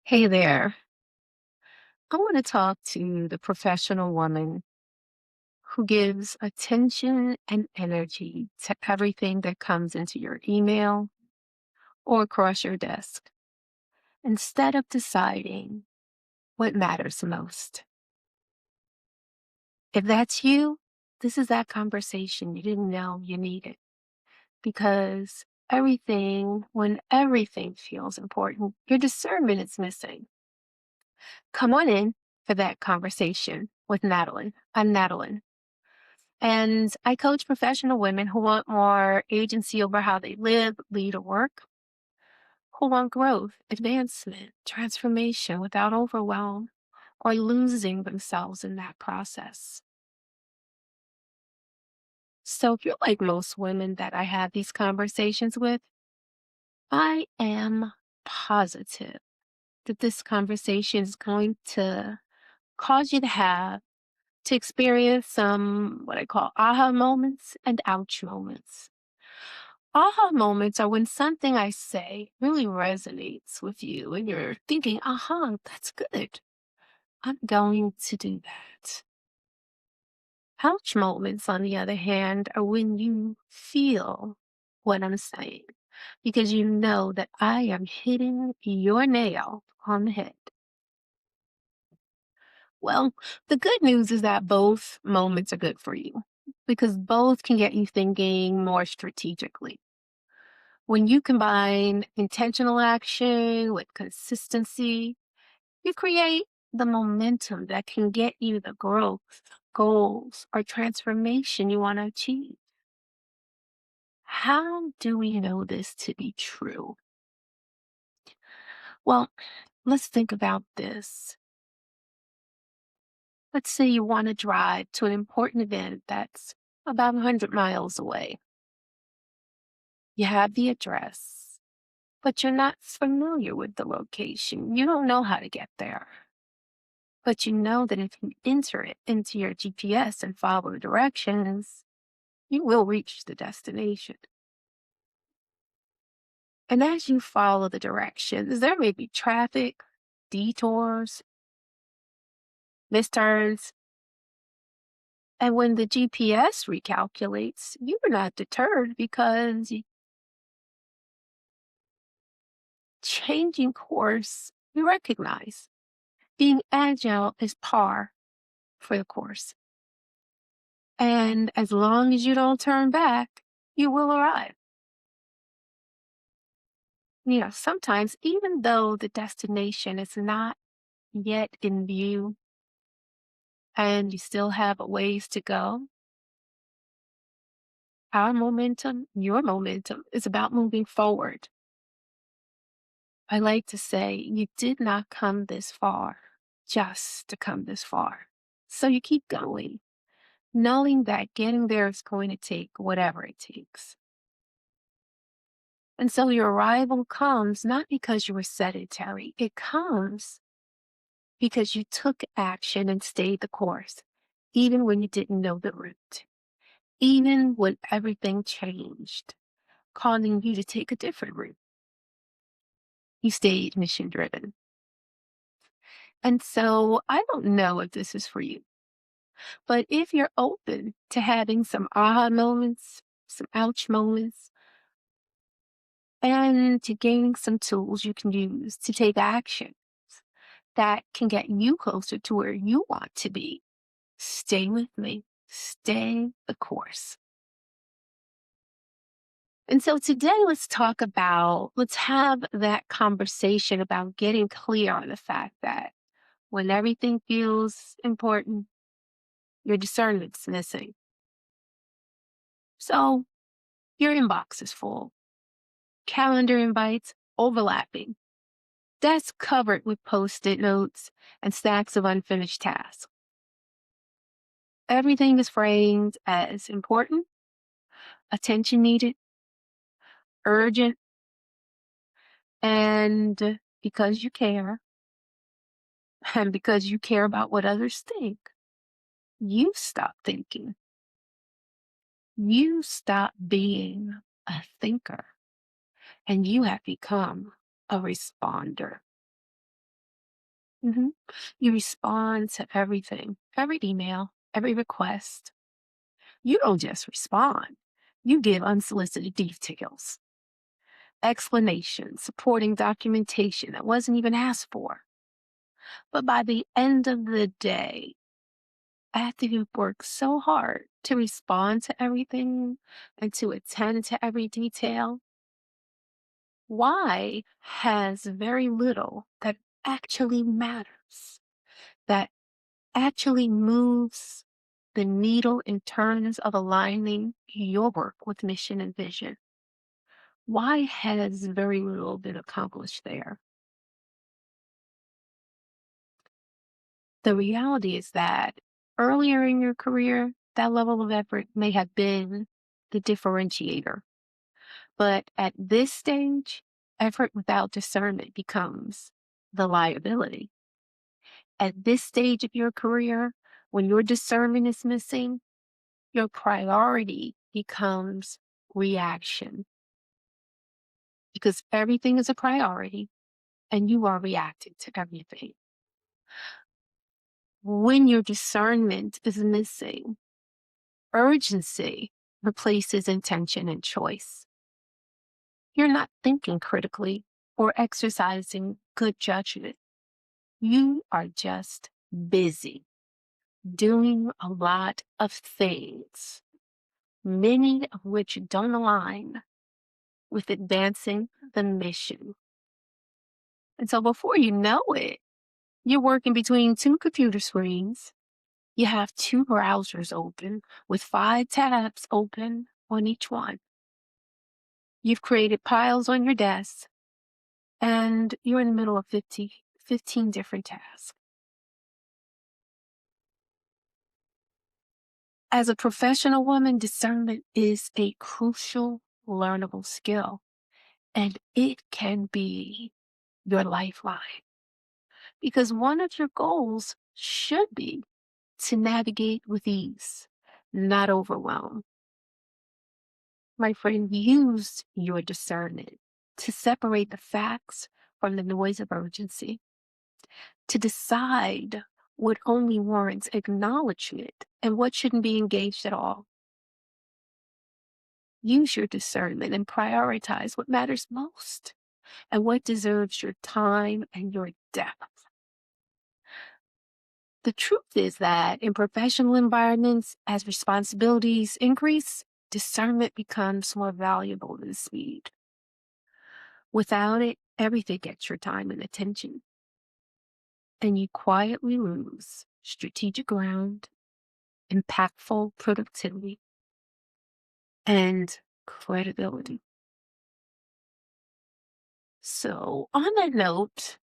Hey there. I want to talk to the professional woman who gives attention and energy to everything that comes into your email or across your desk instead of deciding what matters most. If that's you, this is that conversation you didn't know you needed because when everything feels important, your discernment is missing. Come on in for that conversation with Madeline. I'm Madeline. And I coach professional women who want more agency over how they live, lead, or work, who want growth, advancement, transformation without overwhelm or losing themselves in that process. So, if you're like most women that I have these conversations with, I am positive that this conversation is going to cause you to experience some what I call aha moments and ouch moments. Aha moments are when something I say really resonates with you and you're thinking, aha, that's good. I'm going to do that. Ouch moments, on the other hand, are when you feel what I'm saying because you know that I am hitting your nail on the head. Well, the good news is that both moments are good for you because both can get you thinking more strategically. When you combine intentional action with consistency, you create the momentum that can get you the growth, goals, or transformation you want to achieve. How do we know this to be true? Well, let's think about this. Let's say you want to drive to an important event that's about 100 miles away. You have the address, but you're not familiar with the location. You don't know how to get there. But you know that if you enter it into your GPS and follow the directions, you will reach the destination. And as you follow the directions, there may be traffic, detours, misturns. And when the GPS recalculates, you are not deterred because changing course, you recognize being agile is par for the course. And as long as you don't turn back, you will arrive. Sometimes even though the destination is not yet in view and you still have a ways to go, your momentum is about moving forward. I like to say you did not come this far just to come this far. So you keep going, knowing that getting there is going to take whatever it takes. And so your arrival comes not because you were sedentary, it comes because you took action and stayed the course, even when you didn't know the route, even when everything changed, causing you to take a different route. You stayed mission driven. And so I don't know if this is for you, but if you're open to having some aha moments, some ouch moments, and to gaining some tools you can use to take action that can get you closer to where you want to be, stay with me. Stay the course. And so today let's have that conversation about getting clear on the fact that when everything feels important, your discernment's missing. So your inbox is full, calendar invites overlapping, desk covered with post-it notes and stacks of unfinished tasks. Everything is framed as important, attention needed, urgent, and because you care, and because you care about what others think, you stop thinking. You stop being a thinker and you have become a responder. Mhm. You respond to everything, every email, every request. You don't just respond. You give unsolicited details, explanations, supporting documentation that wasn't even asked for. But by the end of the day, after you've worked so hard to respond to everything and to attend to every detail, why has very little that actually matters, that actually moves the needle in terms of aligning your work with mission and vision. Why has very little been accomplished there? The reality is that earlier in your career, that level of effort may have been the differentiator. But at this stage, effort without discernment becomes the liability. At this stage of your career, when your discernment is missing, your priority becomes reaction because everything is a priority and you are reacting to everything. When your discernment is missing, urgency replaces intention and choice. You're not thinking critically or exercising good judgment. You are just busy doing a lot of things, many of which don't align with advancing the mission. And so before you know it, you're working between two computer screens. You have two browsers open with 5 tabs open on each one. You've created piles on your desk and you're in the middle of 15 different tasks. As a professional woman, discernment is a crucial learnable skill, and it can be your lifeline because one of your goals should be to navigate with ease, not overwhelm. My friend, use your discernment to separate the facts from the noise of urgency, to decide what only warrants acknowledgement and what shouldn't be engaged at all. Use your discernment and prioritize what matters most and what deserves your time and your depth. The truth is that in professional environments, as responsibilities increase, discernment becomes more valuable than speed. Without it, everything gets your time and attention, and you quietly lose strategic ground, impactful productivity, and credibility. So, on that note,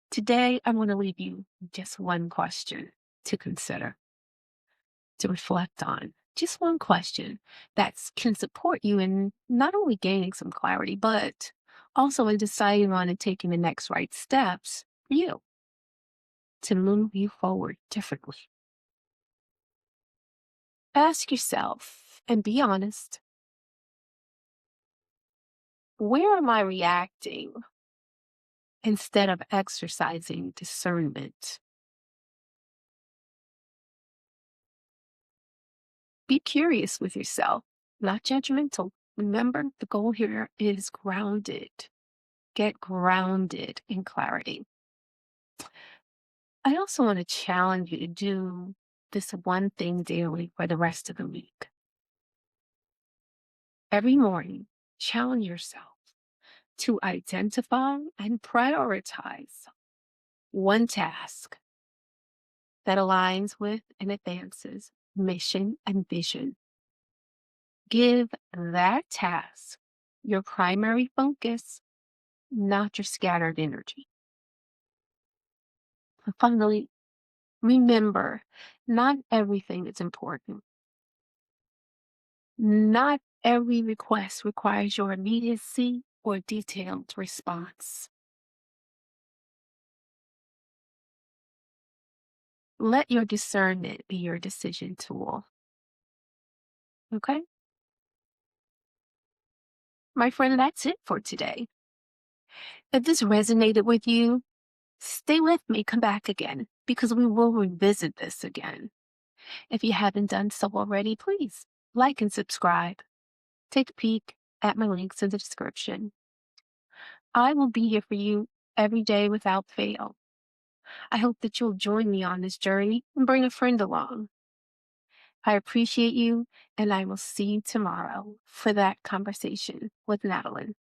today I want to leave you just one question to consider, to reflect on. Just one question that can support you in not only gaining some clarity, but also in deciding on and taking the next right steps for you to move you forward differently. Ask yourself and be honest, where am I reacting instead of exercising discernment? Be curious with yourself, not judgmental. Remember, the goal here is grounded. Get grounded in clarity. I also want to challenge you to do this one thing daily for the rest of the week. Every morning, challenge yourself to identify and prioritize one task that aligns with and advances mission and vision. Give that task your primary focus, not your scattered energy. And finally, remember, not everything is important. Not every request requires your immediacy or detailed response. Let your discernment be your decision tool. Okay? My friend, that's it for today. If this resonated with you, Stay with me, come back again, because we will revisit this again. If you haven't done so already, please like and subscribe. Take a peek at my links in the description. I will be here for you every day without fail. I hope that you'll join me on this journey and bring a friend along. I appreciate you, and I will see you tomorrow for that conversation with Madeline.